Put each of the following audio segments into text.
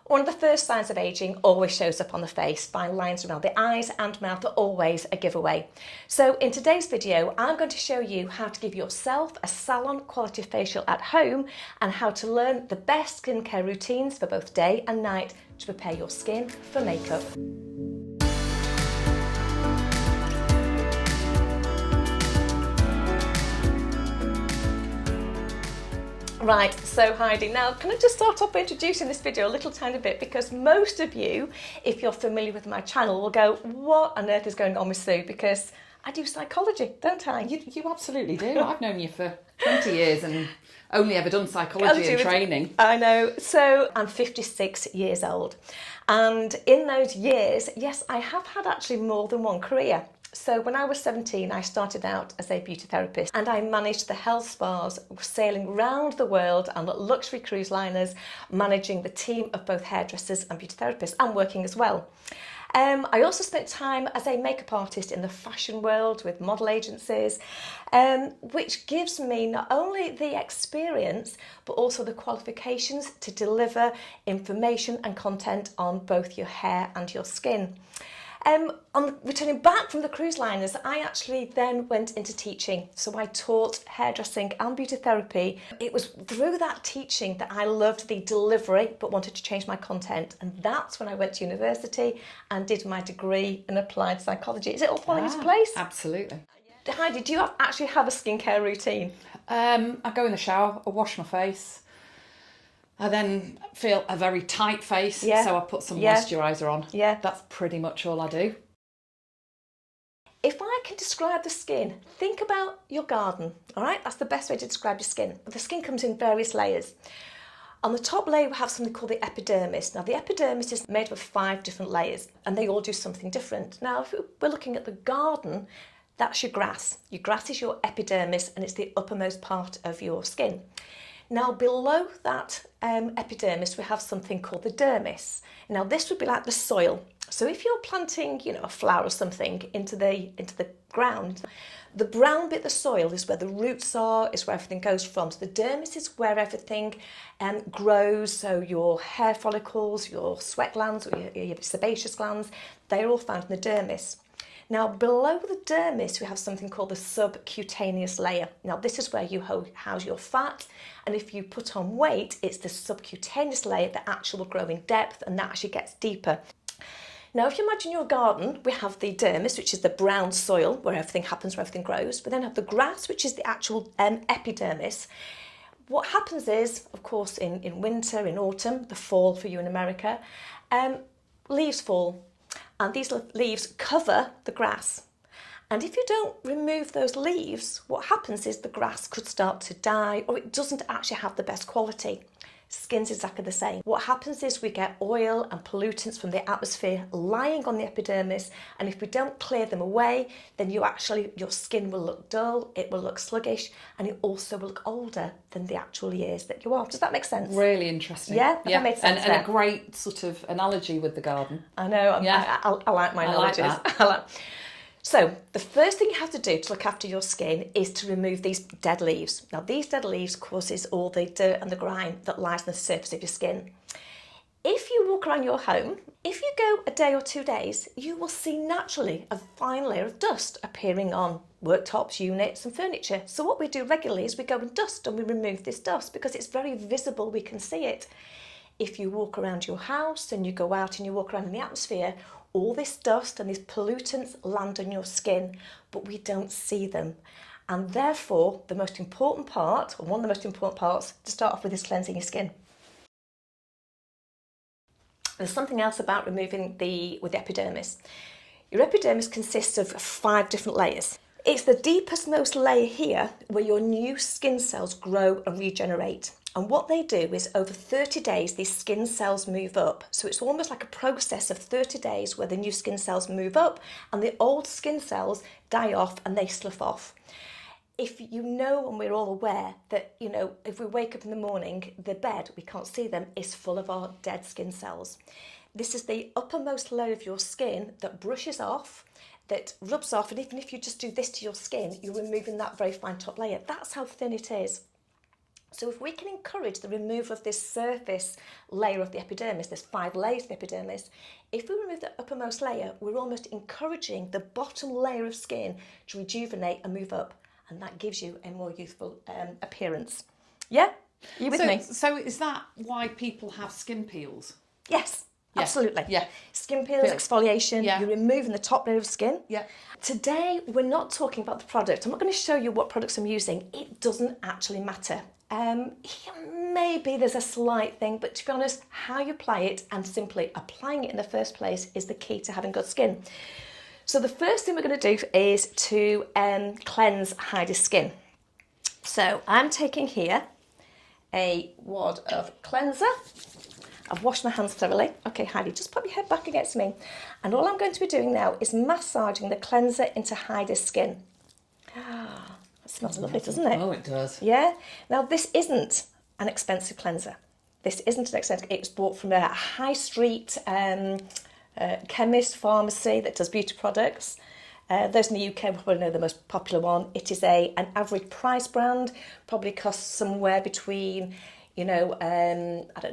One of the first signs of ageing always shows up on the face. Fine lines around the eyes and mouth are always a giveaway. So in today's video, I'm going to show you how to give yourself a salon quality facial at home and how to learn the best skincare routines for both day and night to prepare your skin for makeup. Right, so Heidi, now can I just start off by introducing this video a little tiny bit, because most of you, if you're familiar with my channel, will go, what on earth is going on with Sue? Because I do psychology, don't I? You absolutely do. I've known you for 20 years and only ever done psychology and training. I know. So I'm 56 years old. And in those years, yes, I have had actually more than one career. So when I was 17, I started out as a beauty therapist and I managed the health spas, sailing around the world on luxury cruise liners, managing the team of both hairdressers and beauty therapists and working as well. I also spent time as a makeup artist in the fashion world with model agencies, which gives me not only the experience, but also the qualifications to deliver information and content on both your hair and your skin. On returning back from the cruise liners, I actually then went into teaching. So I taught hairdressing and beauty therapy. It was through that teaching that I loved the delivery, but wanted to change my content. And that's when I went to university and did my degree in applied psychology. Is it all falling into place? Absolutely. Heidi, do you actually have a skincare routine? I go in the shower, I wash my face. I then feel a very tight face, so I put some moisturiser on. Yeah. That's pretty much all I do. If I can describe the skin, think about your garden, all right? That's the best way to describe your skin. The skin comes in various layers. On the top layer, we have something called the epidermis. Now, the epidermis is made up of 5 different layers, and they all do something different. Now, if we're looking at the garden, that's your grass. Your grass is your epidermis, and it's the uppermost part of your skin. Now below that epidermis we have something called the dermis. Now this would be like the soil. So if you're planting, a flower or something into the ground, the brown bit, the soil, is where the roots are, is where everything goes from. So the dermis is where everything grows. So your hair follicles, your sweat glands, or your sebaceous glands, they're all found in the dermis. Now below the dermis we have something called the subcutaneous layer. Now this is where you house your fat, and if you put on weight, it's the subcutaneous layer that actually will grow in depth and that actually gets deeper. Now if you imagine your garden, we have the dermis, which is the brown soil where everything happens, where everything grows. We then have the grass, which is the actual epidermis. What happens is, of course, in winter, in autumn, the fall for you in America, leaves fall. And these leaves cover the grass. And if you don't remove those leaves, what happens is the grass could start to die, or it doesn't actually have the best quality. Skin's exactly the same. What happens is we get oil and pollutants from the atmosphere lying on the epidermis, and if we don't clear them away, then your skin will look dull, it will look sluggish, and it also will look older than the actual years that you are. Does that make sense? Really interesting. Yeah, that made sense. And a great sort of analogy with the garden. I know. I like my analogies. I like that. So the first thing you have to do to look after your skin is to remove these dead leaves. Now these dead leaves causes all the dirt and the grime that lies on the surface of your skin. If you walk around your home, if you go a day or 2 days, you will see naturally a fine layer of dust appearing on worktops, units and furniture. So what we do regularly is we go and dust and we remove this dust because it's very visible, we can see it. If you walk around your house and you go out and you walk around in the atmosphere, all this dust and these pollutants land on your skin, but we don't see them. And therefore, the most important part, or one of the most important parts to start off with, is cleansing your skin. There's something else about removing with the epidermis. Your epidermis consists of 5 different layers. It's the deepest most layer here where your new skin cells grow and regenerate. And what they do is over 30 days, these skin cells move up. So it's almost like a process of 30 days where the new skin cells move up and the old skin cells die off and they slough off. If you know, and we're all aware that, if we wake up in the morning, the bed, we can't see them, is full of our dead skin cells. This is the uppermost layer of your skin that brushes off, that rubs off, and even if you just do this to your skin, you're removing that very fine top layer. That's how thin it is. So if we can encourage the removal of this surface layer of the epidermis, there's 5 layers of the epidermis, if we remove the uppermost layer, we're almost encouraging the bottom layer of skin to rejuvenate and move up, and that gives you a more youthful appearance. Yeah? Are you with me? So is that why people have skin peels? Yes. Yeah. Absolutely. Yeah. Skin peels, exfoliation, you're removing the top layer of skin. Yeah. Today, we're not talking about the product. I'm not going to show you what products I'm using. It doesn't actually matter. Maybe there's a slight thing, but to be honest, how you apply it and simply applying it in the first place is the key to having good skin. So the first thing we're going to do is to cleanse Heidi's skin. So I'm taking here a wad of cleanser. I've washed my hands thoroughly. Okay, Heidi, just pop your head back against me. And all I'm going to be doing now is massaging the cleanser into Heidi's skin. Ah, that smells lovely, doesn't it? Oh, it does. Yeah. Now, this isn't an expensive cleanser. This isn't an expensive. It's bought from a high street chemist, pharmacy that does beauty products. Those in the UK will probably know the most popular one. It is an average price brand, probably costs somewhere between, I don't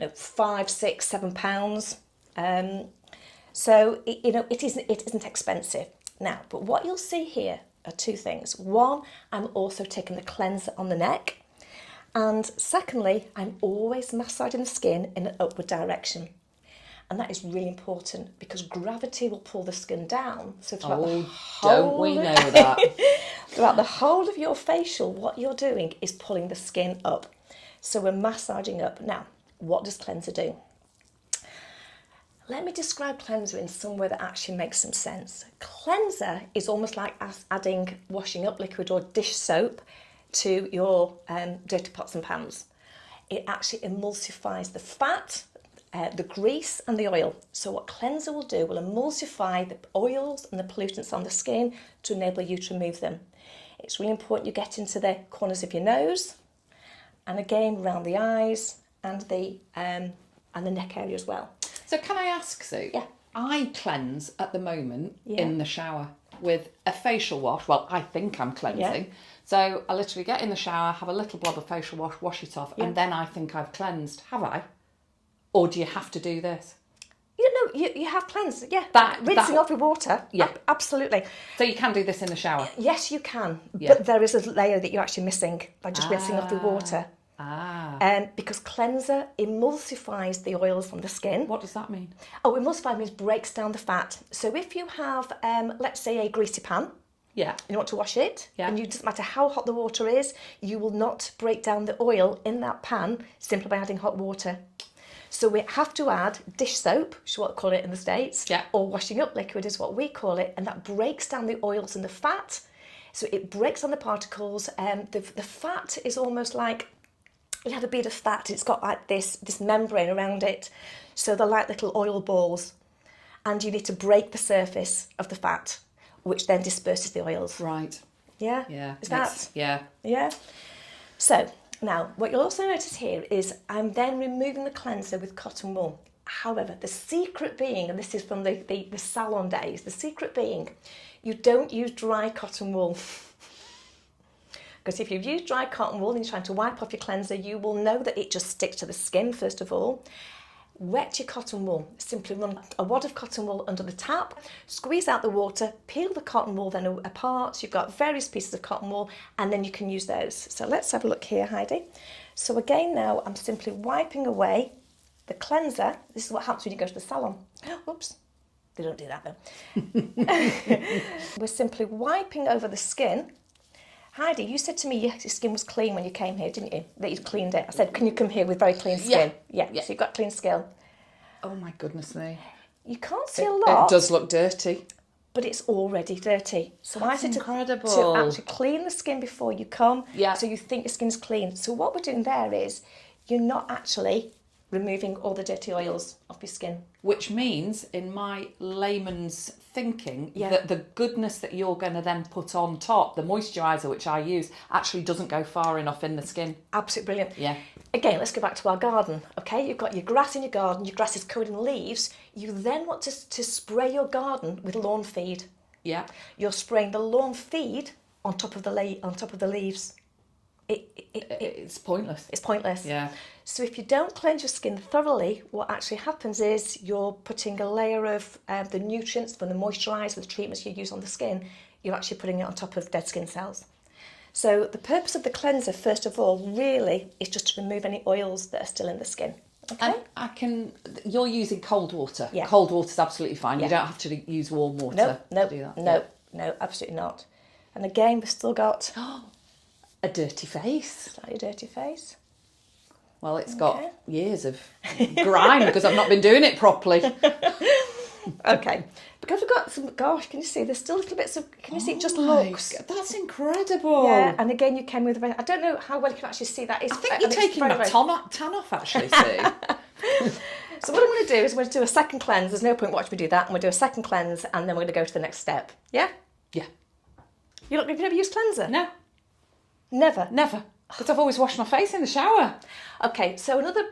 know, £5, £6, £7. So it isn't expensive. Now, but what you'll see here are 2 things. One, I'm also taking the cleanser on the neck, and secondly, I'm always massaging the skin in an upward direction. And that is really important because gravity will pull the skin down. So throughout the whole, don't we know that? Throughout the whole of your facial, what you're doing is pulling the skin up. So we're massaging up. Now, what does cleanser do? Let me describe cleanser in some way that actually makes some sense. Cleanser is almost like adding washing up liquid or dish soap to your dirty pots and pans. It actually emulsifies the fat, the grease and the oil. So what cleanser will do will emulsify the oils and the pollutants on the skin to enable you to remove them. It's really important you get into the corners of your nose, and again around the eyes and the neck area as well. So can I ask, Sue? Yeah. I cleanse at the moment in the shower with a facial wash. Well, I think I'm cleansing. Yeah. So I literally get in the shower, have a little blob of facial wash it off, and then I think I've cleansed. Have I? Or do you have to do this? You have cleansed, yeah. Rinsing off with water, yeah, absolutely. So you can do this in the shower? Yes, you can, but there is a layer that you're actually missing by just rinsing off with water. Because cleanser emulsifies the oils from the skin. What does that mean? Oh, emulsify means breaks down the fat. So if you have, let's say, a greasy pan, you want to wash it, and it doesn't matter how hot the water is, you will not break down the oil in that pan simply by adding hot water. So we have to add dish soap, which is what we call it in the States, or washing up liquid is what we call it, and that breaks down the oils and the fat. So it breaks down the particles. The fat is almost like, you have a bead of fat, it's got like this membrane around it. So they're like little oil balls. And you need to break the surface of the fat, which then disperses the oils. Right. Yeah? Yeah. Is that? Yeah. Yeah. So now, what you'll also notice here is I'm then removing the cleanser with cotton wool. However, the secret being, and this is from the salon days, the secret being, you don't use dry cotton wool. Because if you use dry cotton wool and you're trying to wipe off your cleanser, you will know that it just sticks to the skin, first of all. Wet your cotton wool. Simply run a wad of cotton wool under the tap, squeeze out the water, peel the cotton wool then apart. So you've got various pieces of cotton wool, and then you can use those. So let's have a look here, Heidi. So again now, I'm simply wiping away the cleanser. This is what happens when you go to the salon. Oops, they don't do that though. We're simply wiping over the skin. Heidi, you said to me your skin was clean when you came here, didn't you? That you'd cleaned it. I said, can you come here with very clean skin? Yeah. So you've got clean skin. Oh my goodness me. You can't see a lot. It does look dirty. But it's already dirty. So That's I said incredible. to actually clean the skin before you come. Yeah. So you think your skin's clean. So what we're doing there is you're not actually removing all the dirty oils off your skin. Which means, in my layman's thinking, that the goodness that you're going to then put on top, the moisturiser which I use, actually doesn't go far enough in the skin. Absolutely brilliant. Yeah. Again, let's go back to our garden. Okay, you've got your grass in your garden, your grass is covered in leaves. You then want to spray your garden with lawn feed. Yeah. You're spraying the lawn feed on top of the leaves. It's pointless. It's pointless. Yeah. So if you don't cleanse your skin thoroughly, what actually happens is you're putting a layer of the nutrients from the moisturiser, the treatments you use on the skin, you're actually putting it on top of dead skin cells. So the purpose of the cleanser, first of all, really is just to remove any oils that are still in the skin. Okay. You're using cold water. Yeah. Cold water's absolutely fine. Yeah. You don't have to use warm water to do that. No, absolutely not. And again, we've still got a dirty face. slightly dirty face. Well, it's got years of grime because I've not been doing it properly. Okay, because we've got some, gosh, can you see, there's still little bits of, can you see, it just looks. That's incredible. Yeah, and again, you came with, I don't know how well you can actually see that. I think you're taking my tan off, actually, Sue. So what I'm going to do is I'm going to do a second cleanse. There's no point watching me do that. I'm going to do a second cleanse and then we're going to go to the next step. Yeah? Yeah. You've never used cleanser? No. Never? Never. Because I've always washed my face in the shower. Okay, so another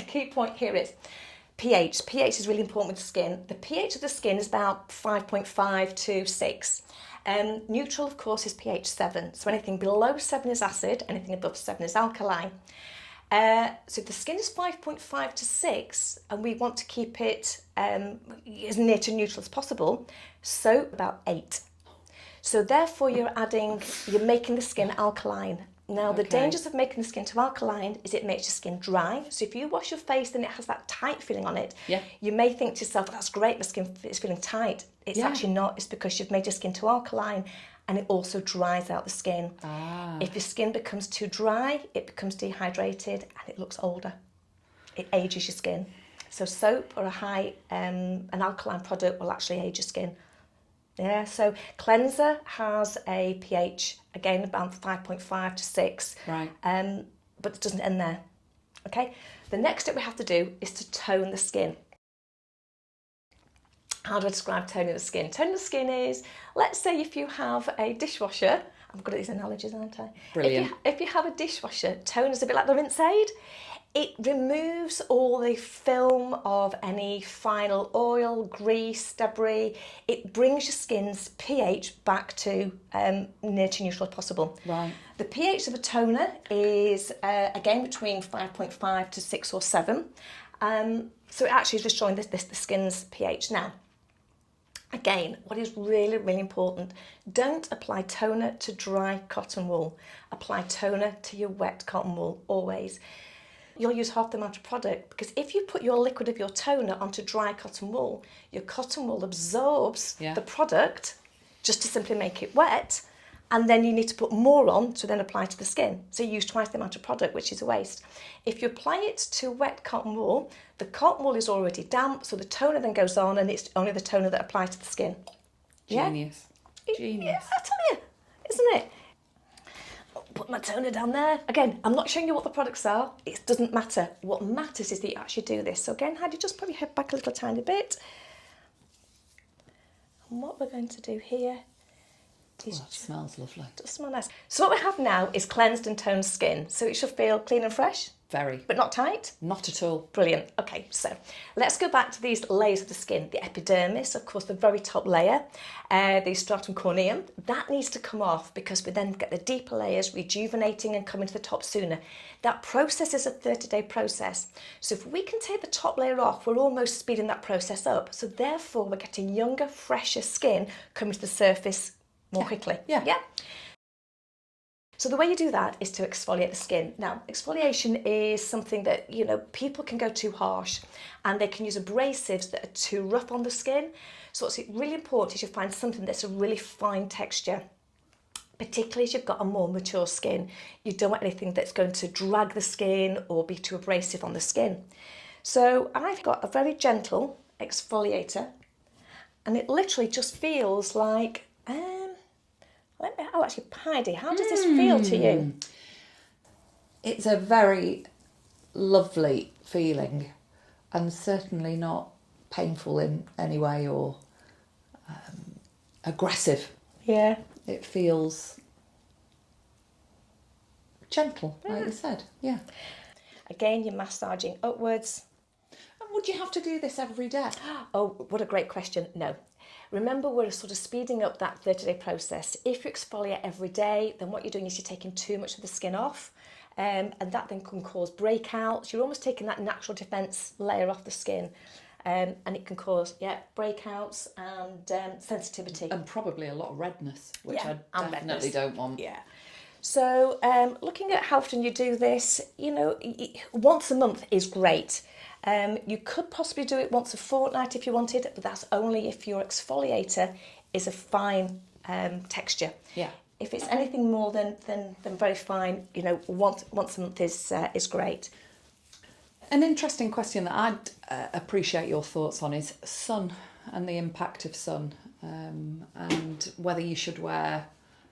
key point here is pH. pH is really important with the skin. The pH of the skin is about 5.5 to 6. Neutral, of course, is pH 7. So anything below 7 is acid, anything above 7 is alkaline. So if the skin is 5.5 to 6 and we want to keep it as near to neutral as possible, soap about 8. So therefore you're making the skin alkaline. Now the dangers of making the skin too alkaline is it makes your skin dry. So if you wash your face and it has that tight feeling on it, you may think to yourself, that's great, my skin is feeling tight. It's actually not, it's because you've made your skin too alkaline and it also dries out the skin. If your skin becomes too dry, it becomes dehydrated and it looks older. It ages your skin. So soap or an alkaline product will actually age your skin. Yeah, so cleanser has a pH, again, about 5.5 to 6. Right. But it doesn't end there. Okay? The next step we have to do is to tone the skin. How do I describe toning the skin? Toning the skin is, let's say if you have a dishwasher, I'm good at these analogies, aren't I? Brilliant. If you have a dishwasher, toner is a bit like the rinse aid. It removes all the film of any final oil, grease, debris. It brings your skin's pH back to near to neutral as possible. Right. The pH of a toner is, again, between 5.5 to 6 or 7. So it actually is just showing the skin's pH. Now, again, what is really, really important, don't apply toner to dry cotton wool. Apply toner to your wet cotton wool, always. You'll use half the amount of product because if you put your liquid of your toner onto dry cotton wool, your cotton wool absorbs the product just to simply make it wet, and then you need to put more on to then apply to the skin. So you use twice the amount of product, which is a waste. If you apply it to wet cotton wool, the cotton wool is already damp, so the toner then goes on and it's only the toner that applies to the skin. Genius. Genius. Yeah, I tell you, isn't it? Put my toner down there. Again, I'm not showing you what the products are. It doesn't matter. What matters is that you actually do this. So again, Heidi, just put your head back a little tiny bit. And what we're going to do here is... Oh, it smells lovely. It does smell nice. So what we have now is cleansed and toned skin. So it should feel clean and fresh. Very. But not tight? Not at all. Brilliant. Okay, so let's go back to these layers of the skin. The epidermis, of course, the very top layer, the stratum corneum, that needs to come off because we then get the deeper layers rejuvenating and coming to the top sooner. That process is a 30-day process. So if we can take the top layer off, we're almost speeding that process up. So therefore, we're getting younger, fresher skin coming to the surface more quickly. Yeah. So the way you do that is to exfoliate the skin. Now, exfoliation is something that, people can go too harsh and they can use abrasives that are too rough on the skin. So what's really important is you find something that's a really fine texture, particularly as you've got a more mature skin. You don't want anything that's going to drag the skin or be too abrasive on the skin. So I've got a very gentle exfoliator and it literally just feels like... actually, Heidi, how does this feel to you? It's a very lovely feeling and certainly not painful in any way or aggressive. Yeah. It feels gentle, like you said. Yeah. Again, you're massaging upwards. I'm would you have to do this every day? Oh, what a great question. No. Remember, we're sort of speeding up that 30-day process. If you exfoliate every day, then what you're doing is you're taking too much of the skin off, and that then can cause breakouts. You're almost taking that natural defence layer off the skin, and it can cause, breakouts and sensitivity. And probably a lot of redness, which Yeah, I definitely don't want. Yeah. So looking at how often you do this, once a month is great. You could possibly do it once a fortnight if you wanted, but that's only if your exfoliator is a fine texture. Yeah. If it's anything more than very fine, once a month is great. An interesting question that I'd appreciate your thoughts on is sun and the impact of sun, and whether you should wear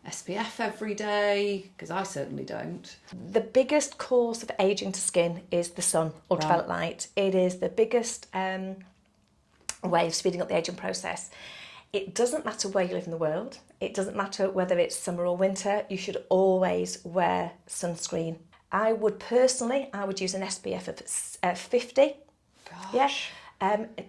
SPF every day, because I certainly don't. The biggest cause of ageing to skin is the sun, ultraviolet light. It is the biggest way of speeding up the ageing process. It doesn't matter where you live in the world. It doesn't matter whether it's summer or winter. You should always wear sunscreen. I would use an SPF of 50. Gosh.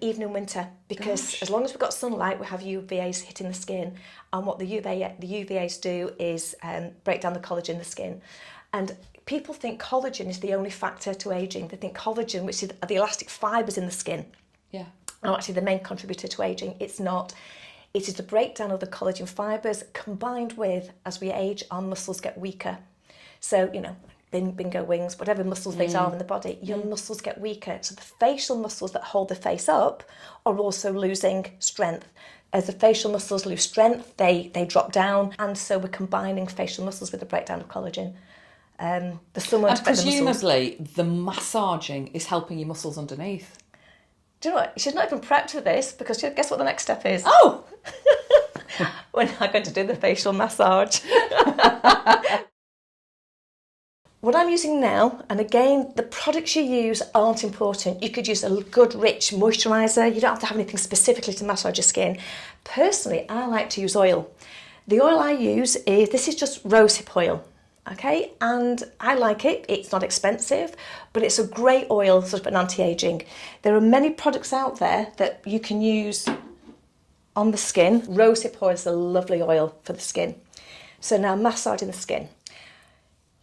Even in winter, because as long as we've got sunlight, we have UVAs hitting the skin, and what the UVAs do is break down the collagen in the skin. And people think collagen is the only factor to ageing. They think collagen, which is the elastic fibres in the skin, are actually the main contributor to ageing. It's not. It is the breakdown of the collagen fibres combined with, as we age, our muscles get weaker. So, bingo wings, whatever muscles these are in the body, your muscles get weaker. So the facial muscles that hold the face up are also losing strength. As the facial muscles lose strength, they drop down, and so we're combining facial muscles with the breakdown of collagen. The sun won't affect the muscles. Presumably, the massaging is helping your muscles underneath. Do you know what? She's not even prepped for this, because guess what the next step is? Oh! We're now going to do the facial massage. What I'm using now, and again, the products you use aren't important. You could use a good, rich moisturiser. You don't have to have anything specifically to massage your skin. Personally, I like to use oil. The oil I use this is just rosehip oil, okay? And I like it. It's not expensive, but it's a great oil, sort of an anti-aging. There are many products out there that you can use on the skin. Rosehip oil is a lovely oil for the skin. So now massaging the skin.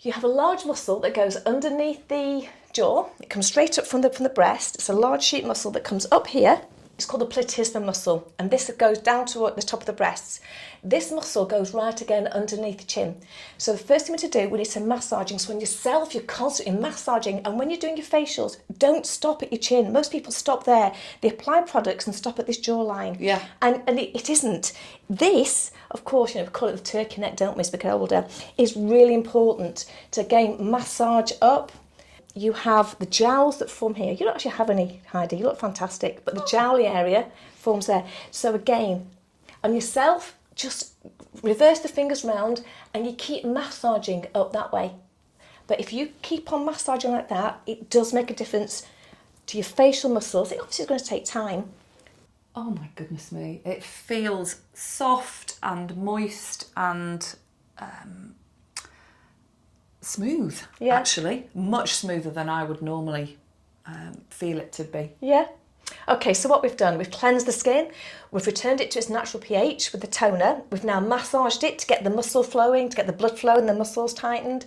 You have a large muscle that goes underneath the jaw. It comes straight up from the breast. It's a large sheet muscle that comes up here. It's called the platysma muscle, and this goes down to the top of the breasts. This muscle goes right again underneath the chin. So the first thing we need to do, we need some massaging. So when yourself, you're constantly massaging, and when you're doing your facials, don't stop at your chin. Most people stop there. They apply products and stop at this jawline. Yeah. And it isn't. This, of course, we call it the turkey neck, don't we, as we get older, is really important to, again, massage up. You have the jowls that form here. You don't actually have any, Heidi, you look fantastic, but the jowly area forms there. So again, on yourself, just reverse the fingers round and you keep massaging up that way. But if you keep on massaging like that, it does make a difference to your facial muscles. It obviously is going to take time. Oh my goodness me. It feels soft and moist and smooth, actually. Much smoother than I would normally feel it to be. Yeah. Okay, so what we've done, we've cleansed the skin, we've returned it to its natural pH with the toner, we've now massaged it to get the muscle flowing, to get the blood flow and the muscles tightened.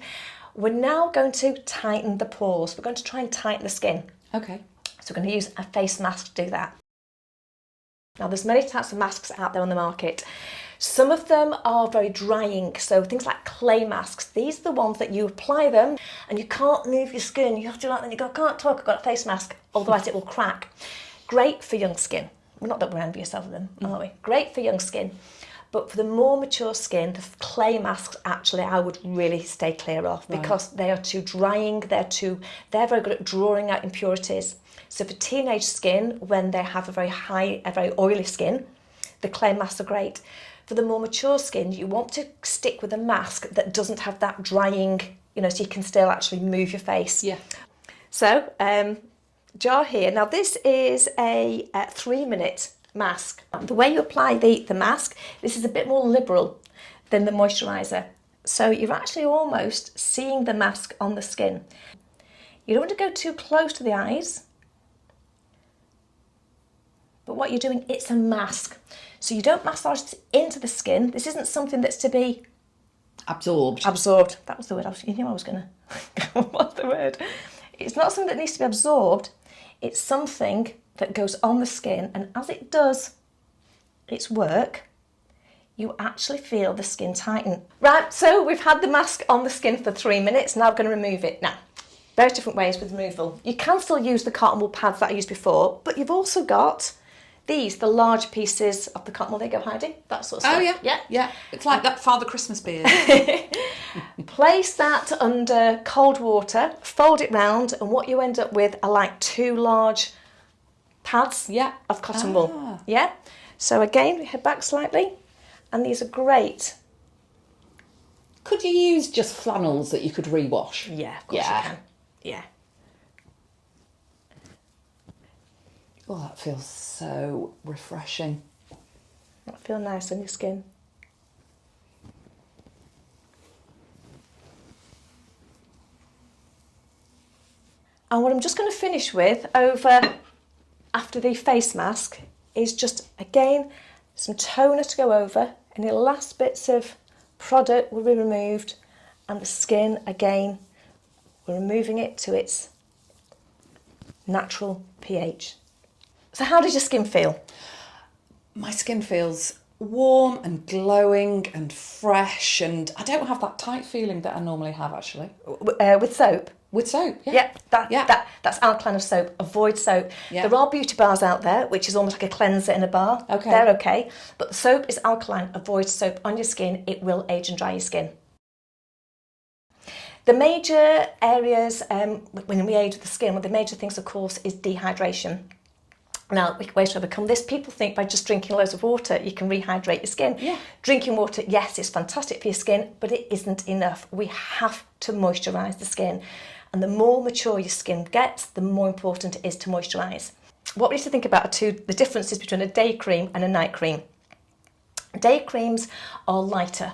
We're now going to tighten the pores. We're going to try and tighten the skin. Okay. So we're going to use a face mask to do that. Now there's many types of masks out there on the market. Some of them are very drying, so things like clay masks. These are the ones that you apply them and you can't move your skin. You have to and you go, I can't talk, I've got a face mask, otherwise it will crack. Great for young skin. Well, not that we're envious of them, are we? Great for young skin. But for the more mature skin, the clay masks, actually, I would really stay clear of, because they are too drying, they're very good at drawing out impurities. So for teenage skin, when they have a very oily skin, the clay masks are great. For the more mature skin, you want to stick with a mask that doesn't have that drying, so you can still actually move your face. Yeah. So, jar here. Now this is a 3-minute mask. The way you apply the mask, this is a bit more liberal than the moisturiser. So you're actually almost seeing the mask on the skin. You don't want to go too close to the eyes. but what you're doing, it's a mask. So you don't massage this into the skin. This isn't something that's to be Absorbed. absorbed. That was the word. You knew I was going to. What's the word? It's not something that needs to be absorbed. It's something that goes on the skin, and as it does its work, you actually feel the skin tighten. Right, so we've had the mask on the skin for 3 minutes. Now I'm going to remove it. Now, various different ways with removal. You can still use the cotton wool pads that I used before, but you've also got these, the large pieces of the cotton wool. They go hiding, that sort of stuff. Oh yeah, yeah. It's like that Father Christmas beard. Place that under cold water, fold it round, and what you end up with are like 2 large pads of cotton wool. Yeah. So again, we head back slightly, and these are great. Could you use just flannels that you could rewash? Yeah, of course you can. Yeah. Oh, that feels so refreshing. That feel nice on your skin. And what I'm just going to finish with over after the face mask is just, again, some toner to go over. Any last bits of product will be removed, and the skin, again, we're removing it to its natural pH. So how does your skin feel? My skin feels warm and glowing and fresh, and I don't have that tight feeling that I normally have, actually. With soap? With soap, yeah. That's alkaline of soap. Avoid soap. Yeah. There are beauty bars out there, which is almost like a cleanser in a bar. Okay. They're okay. But the soap is alkaline. Avoid soap on your skin. It will age and dry your skin. The major areas when we age with the skin, one of the major things, of course, is dehydration. Now, ways to overcome this. People think by just drinking loads of water, you can rehydrate your skin. Yeah. Drinking water, yes, it's fantastic for your skin, but it isn't enough. We have to moisturise the skin. And the more mature your skin gets, the more important it is to moisturise. What we need to think about are the differences between a day cream and a night cream. Day creams are lighter.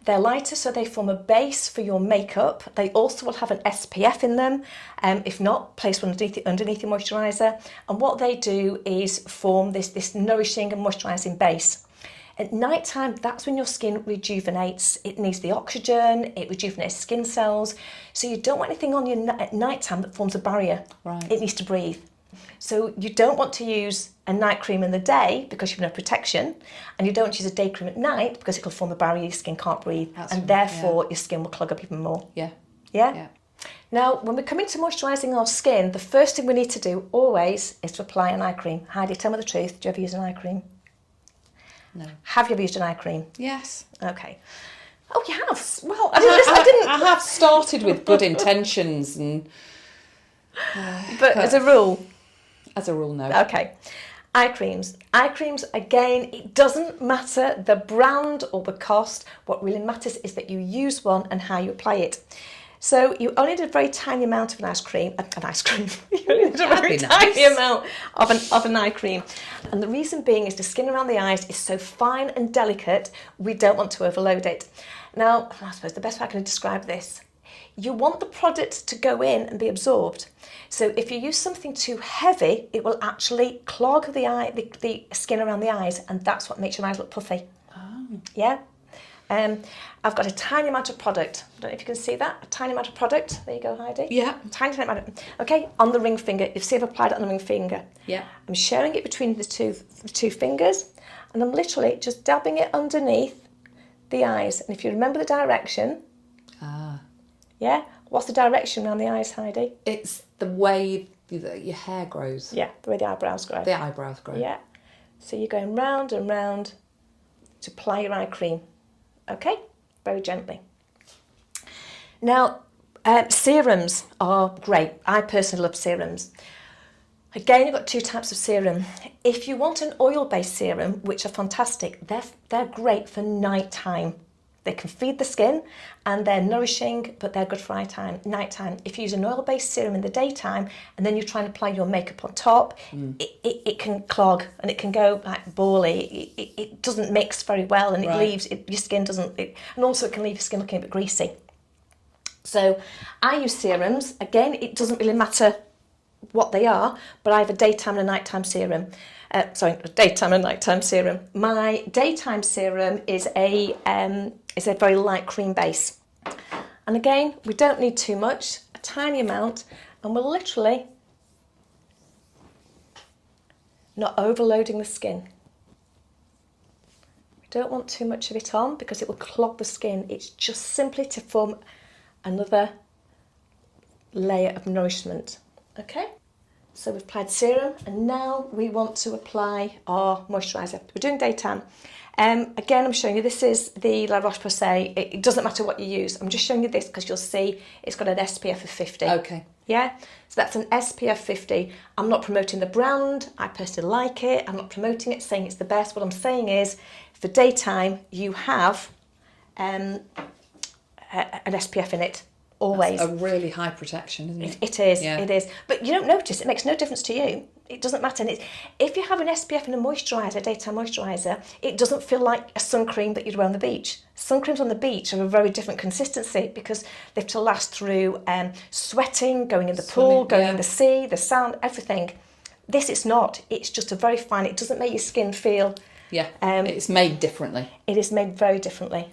They're lighter, so they form a base for your makeup. They also will have an SPF in them. If not, place one underneath your moisturiser. And what they do is form this nourishing and moisturising base. At night time, that's when your skin rejuvenates. It needs the oxygen, it rejuvenates skin cells. So you don't want anything on you at night time that forms a barrier. Right. It needs to breathe. So you don't want to use a night cream in the day because you've no protection, and you don't use a day cream at night because it'll form a barrier, your skin can't breathe, and therefore your skin will clog up even more. Yeah. Yeah? Now, when we come into moisturising our skin, the first thing we need to do always is to apply an eye cream. Heidi, tell me the truth. Do you ever use an eye cream? No. Have you ever used an eye cream? Yes. Okay. Oh, you have? Well, I have started with good intentions, and but as a rule? As a rule, no. Okay. Eye creams. Eye creams, again, it doesn't matter the brand or the cost. What really matters is that you use one and how you apply it. So you only need a very tiny amount of an ice cream. You only need a very tiny amount of an eye cream. And the reason being is the skin around the eyes is so fine and delicate, we don't want to overload it. Now, I suppose the best way I can describe this, you want the product to go in and be absorbed. So if you use something too heavy, it will actually clog the skin around the eyes, and that's what makes your eyes look puffy. Oh. Yeah? I've got a tiny amount of product. I don't know if you can see that. A tiny amount of product. There you go, Heidi. Yeah. Tiny amount. Okay, on the ring finger. You see I've applied it on the ring finger. Yeah. I'm sharing it between the two fingers, and I'm literally just dabbing it underneath the eyes. And if you remember the direction. Ah. Yeah? What's the direction around the eyes, Heidi? It's the way your hair grows. Yeah, the way the eyebrows grow. The eyebrows grow. Yeah. So you're going round and round to apply your eye cream. Okay? Very gently. Now, serums are great. I personally love serums. Again, you've got 2 types of serum. If you want an oil-based serum, which are fantastic, they're great for night time. They can feed the skin and they're nourishing, but they're good for night time. If you use an oil-based serum in the daytime and then you try and apply your makeup on top, it can clog and it can go like bally. It doesn't mix very well, and it leaves your skin doesn't. And also it can leave your skin looking a bit greasy. So I use serums. Again, it doesn't really matter what they are, but I have a daytime and a nighttime serum. A daytime and nighttime serum. My daytime serum is a very light cream base. And again, we don't need too much, a tiny amount, and we're literally not overloading the skin. We don't want too much of it on because it will clog the skin. It's just simply to form another layer of nourishment. Okay, so we've applied serum and now we want to apply our moisturiser. We're doing daytime. Again, I'm showing you, this is the La Roche-Posay. It doesn't matter what you use. I'm just showing you this because you'll see it's got an SPF of 50. Okay. Yeah, so that's an SPF 50. I'm not promoting the brand. I personally like it. I'm not promoting it, saying it's the best. What I'm saying is, for daytime, you have an SPF in it, always. That's a really high protection, isn't it? It is, yeah. it is. But you don't notice, it makes no difference to you. It doesn't matter. And if you have an SPF and a moisturiser, daytime moisturiser, it doesn't feel like a sun cream that you'd wear on the beach. Sun creams on the beach are a very different consistency because they have to last through sweating, going in the pool, going in the sea, the sand, everything. This it's not. It's just a very fine, it doesn't make your skin feel... Yeah, it's made differently. It is made very differently.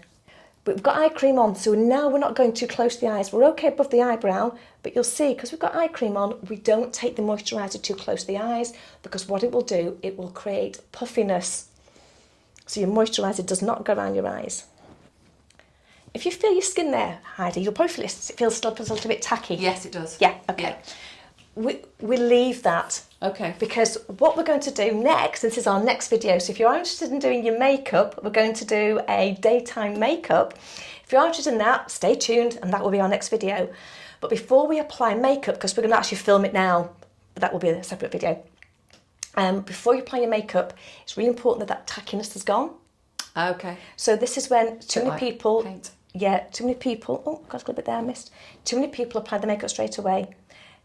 But we've got eye cream on, so now we're not going too close to the eyes. We're okay above the eyebrow, but you'll see, because we've got eye cream on, we don't take the moisturiser too close to the eyes, because what it will do, it will create puffiness. So your moisturiser does not go around your eyes. If you feel your skin there, Heidi, you'll probably feel it feels still a little bit tacky. Yes, it does. Yeah, okay. Yeah. We leave that. Okay. Because what we're going to do next, this is our next video, so if you're interested in doing your makeup, we're going to do a daytime makeup. If you're interested in that, stay tuned and that will be our next video. But before we apply makeup, because we're going to actually film it now, but that will be a separate video. Before you apply your makeup, it's really important that tackiness is gone. Okay. So this is when too many people... Paint. Yeah, too many people... Oh, got a little bit there, I missed. Too many people apply the makeup straight away.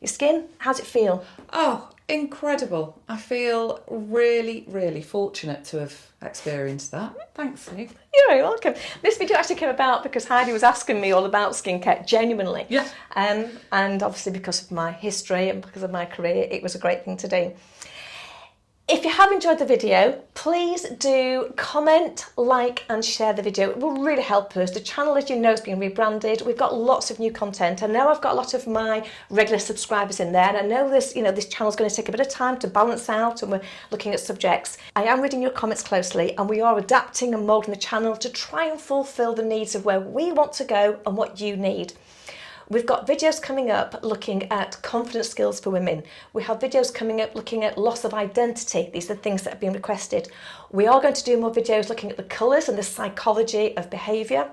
Your skin, how's it feel? Oh, incredible. I feel really, really fortunate to have experienced that. Thanks, Sue. You're very welcome. This video actually came about because Heidi was asking me all about skincare, genuinely. Yeah. And obviously because of my history and because of my career, it was a great thing to do. If you have enjoyed the video, please do comment, like and share the video. It will really help us. The channel, as you know, is being rebranded. We've got lots of new content. I know I've got a lot of my regular subscribers in there, and I know this channel is going to take a bit of time to balance out, and we're looking at subjects. I am reading your comments closely, and we are adapting and moulding the channel to try and fulfil the needs of where we want to go and what you need. We've got videos coming up looking at confidence skills for women. We have videos coming up looking at loss of identity. These are the things that have been requested. We are going to do more videos looking at the colours and the psychology of behaviour.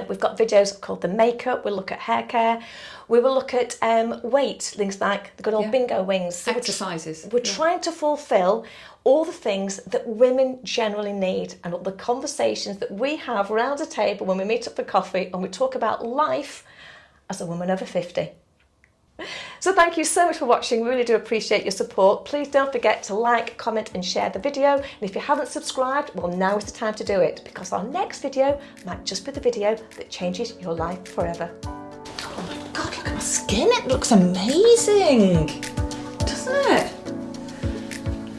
We've got videos called the makeup. We'll look at hair care. We will look at weight, things like the good old bingo wings. So exercises. We're trying to fulfil all the things that women generally need and all the conversations that we have around a table when we meet up for coffee and we talk about life as a woman over 50. So thank you so much for watching. We really do appreciate your support. Please don't forget to like, comment and share the video. And if you haven't subscribed, well, now is the time to do it, because our next video might just be the video that changes your life forever. Oh my God, look at my skin. It looks amazing, doesn't it?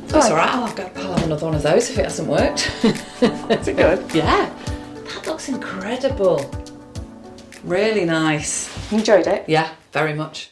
That's all right. I'll have another one of those if it hasn't worked. Is it good? Yeah, that looks incredible. Really nice. You enjoyed it? Yeah, very much.